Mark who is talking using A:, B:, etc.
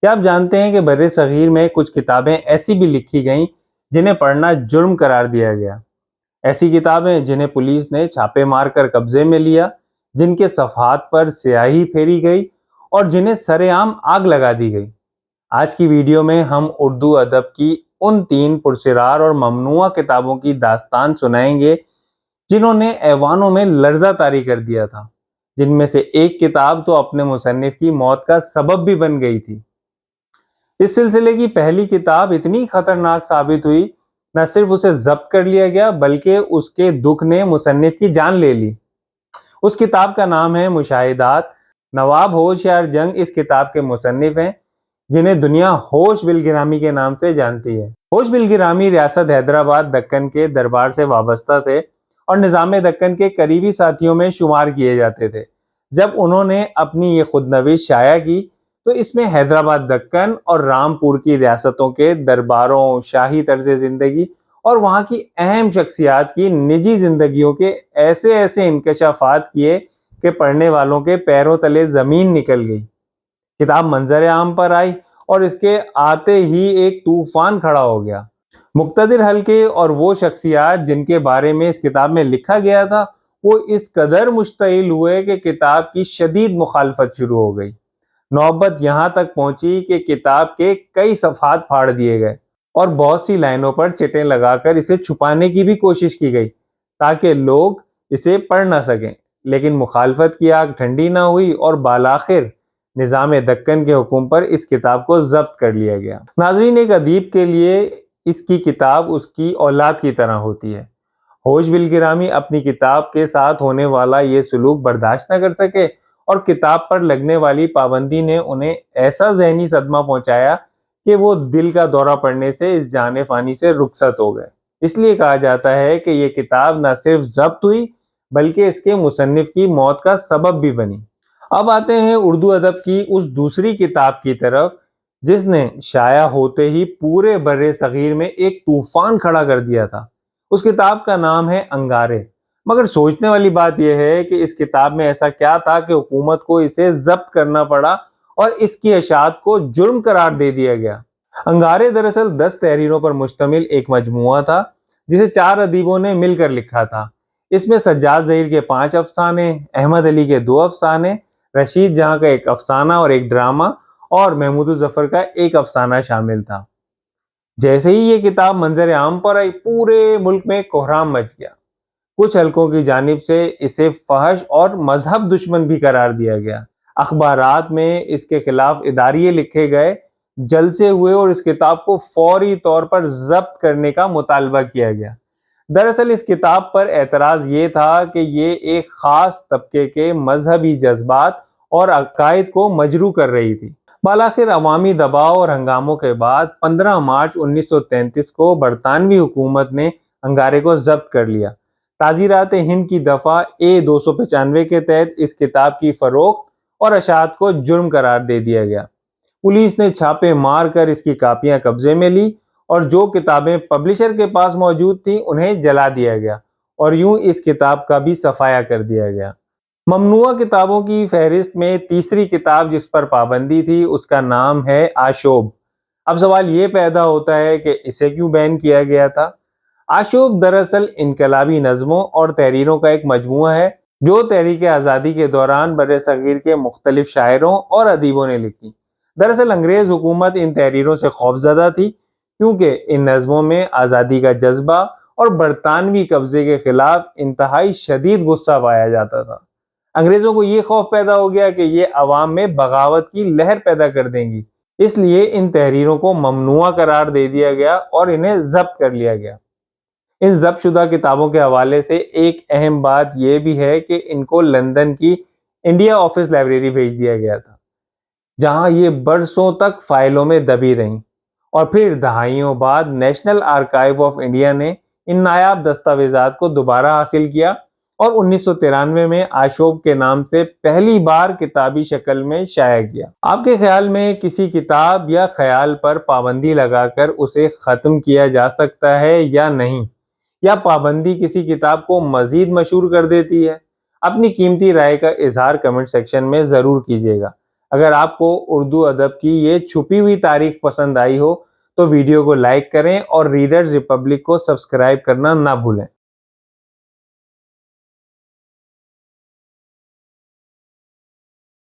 A: کیا آپ جانتے ہیں کہ بر صغیر میں کچھ کتابیں ایسی بھی لکھی گئیں جنہیں پڑھنا جرم قرار دیا گیا؟ ایسی کتابیں جنہیں پولیس نے چھاپے مار کر قبضے میں لیا، جن کے صفحات پر سیاہی پھیری گئی اور جنہیں سرے عام آگ لگا دی گئی۔ آج کی ویڈیو میں ہم اردو ادب کی ان 3 پرسرار اور ممنوعہ کتابوں کی داستان سنائیں گے جنہوں نے ایوانوں میں لرزہ طاری کر دیا تھا، جن میں سے ایک کتاب تو اپنے مصنف کی موت کا سبب بھی بن گئی تھی۔ اس سلسلے کی پہلی کتاب اتنی خطرناک ثابت ہوئی، نہ صرف اسے ضبط کر لیا گیا بلکہ اس کے دکھ نے مصنف کی جان لے لی۔ اس کتاب کا نام ہے مشاہدات۔ نواب ہوشیار جنگ اس کتاب کے مصنف ہیں، جنہیں دنیا ہوش بلگرامی کے نام سے جانتی ہے۔ ہوش بلگرامی ریاست حیدرآباد دکن کے دربار سے وابستہ تھے اور نظام دکن کے قریبی ساتھیوں میں شمار کیے جاتے تھے۔ جب انہوں نے اپنی یہ خودنوشت شائع کی تو اس میں حیدرآباد دکن اور رامپور کی ریاستوں کے درباروں، شاہی طرز زندگی اور وہاں کی اہم شخصیات کی نجی زندگیوں کے ایسے انکشافات کیے کہ پڑھنے والوں کے پیروں تلے زمین نکل گئی۔ کتاب منظر عام پر آئی اور اس کے آتے ہی ایک طوفان کھڑا ہو گیا۔ مقتدر حلقے اور وہ شخصیات جن کے بارے میں اس کتاب میں لکھا گیا تھا، وہ اس قدر مشتعل ہوئے کہ کتاب کی شدید مخالفت شروع ہو گئی۔ نوبت یہاں تک پہنچی کہ کتاب کے کئی صفحات پھاڑ دیے گئے اور بہت سی لائنوں پر چٹیں لگا کر اسے چھپانے کی بھی کوشش کی گئی تاکہ لوگ اسے پڑھ نہ سکیں، لیکن مخالفت کی آگ ٹھنڈی نہ ہوئی اور بالآخر نظام دکن کے حکم پر اس کتاب کو ضبط کر لیا گیا۔ ناظرین، ایک ادیب کے لیے اس کی کتاب اس کی اولاد کی طرح ہوتی ہے۔ ہوش بلگرامی اپنی کتاب کے ساتھ ہونے والا یہ سلوک برداشت نہ کر سکے اور کتاب پر لگنے والی پابندی نے انہیں ایسا ذہنی صدمہ پہنچایا کہ وہ دل کا دورہ پڑنے سے اس جان فانی سے رخصت ہو گئے۔ اس لیے کہا جاتا ہے کہ یہ کتاب نہ صرف ضبط ہوئی بلکہ اس کے مصنف کی موت کا سبب بھی بنی۔ اب آتے ہیں اردو ادب کی اس دوسری کتاب کی طرف جس نے شائع ہوتے ہی پورے بر صغیر میں ایک طوفان کھڑا کر دیا تھا۔ اس کتاب کا نام ہے انگارے۔ مگر سوچنے والی بات یہ ہے کہ اس کتاب میں ایسا کیا تھا کہ حکومت کو اسے ضبط کرنا پڑا اور اس کی اشاعت کو جرم قرار دے دیا گیا۔ انگارے دراصل 10 تحریروں پر مشتمل ایک مجموعہ تھا جسے 4 ادیبوں نے مل کر لکھا تھا۔ اس میں سجاد ظہیر کے 5 افسانے، احمد علی کے 2 افسانے، رشید جہاں کا 1 افسانہ اور 1 ڈرامہ اور محمود الظفر کا 1 افسانہ شامل تھا۔ جیسے ہی یہ کتاب منظر عام پر آئی، پورے ملک میں کوہرام مچ گیا۔ کچھ حلقوں کی جانب سے اسے فحش اور مذہب دشمن بھی قرار دیا گیا۔ اخبارات میں اس کے خلاف اداریے لکھے گئے، جلسے ہوئے اور اس کتاب کو فوری طور پر ضبط کرنے کا مطالبہ کیا گیا۔ دراصل اس کتاب پر اعتراض یہ تھا کہ یہ ایک خاص طبقے کے مذہبی جذبات اور عقائد کو مجروح کر رہی تھی۔ بالآخر عوامی دباؤ اور ہنگاموں کے بعد 15 مارچ 1933 کو برطانوی حکومت نے انگارے کو ضبط کر لیا۔ تعزیرات ہند کی دفعہ A295 کے تحت اس کتاب کی فروخت اور اشاعت کو جرم قرار دے دیا گیا۔ پولیس نے چھاپے مار کر اس کی کاپیاں قبضے میں لی اور جو کتابیں پبلشر کے پاس موجود تھیں انہیں جلا دیا گیا اور یوں اس کتاب کا بھی صفایا کر دیا گیا۔ ممنوعہ کتابوں کی فہرست میں تیسری کتاب جس پر پابندی تھی اس کا نام ہے آشوب۔ اب سوال یہ پیدا ہوتا ہے کہ اسے کیوں بین کیا گیا تھا؟ آشوب دراصل انقلابی نظموں اور تحریروں کا ایک مجموعہ ہے جو تحریک آزادی کے دوران بر صغیر کے مختلف شاعروں اور ادیبوں نے لکھی۔ دراصل انگریز حکومت ان تحریروں سے خوفزدہ تھی کیونکہ ان نظموں میں آزادی کا جذبہ اور برطانوی قبضے کے خلاف انتہائی شدید غصہ پایا جاتا تھا۔ انگریزوں کو یہ خوف پیدا ہو گیا کہ یہ عوام میں بغاوت کی لہر پیدا کر دیں گی، اس لیے ان تحریروں کو ممنوعہ قرار دے دیا گیا اور انہیں ضبط کر لیا گیا۔ ان ضبط شدہ کتابوں کے حوالے سے ایک اہم بات یہ بھی ہے کہ ان کو لندن کی انڈیا آفس لائبریری بھیج دیا گیا تھا، جہاں یہ برسوں تک فائلوں میں دبی رہیں اور پھر دہائیوں بعد نیشنل آرکائیو آف انڈیا نے ان نایاب دستاویزات کو دوبارہ حاصل کیا اور 1993 میں آشوب کے نام سے پہلی بار کتابی شکل میں شائع کیا۔ آپ کے خیال میں کسی کتاب یا خیال پر پابندی لگا کر اسے ختم کیا جا سکتا ہے یا نہیں؟ یا پابندی کسی کتاب کو مزید مشہور کر دیتی ہے؟ اپنی قیمتی رائے کا اظہار کمنٹ سیکشن میں ضرور کیجیے گا۔ اگر آپ کو اردو ادب کی یہ چھپی ہوئی تاریخ پسند آئی ہو تو ویڈیو کو لائک کریں اور ریڈرز ریپبلک کو سبسکرائب کرنا نہ بھولیں۔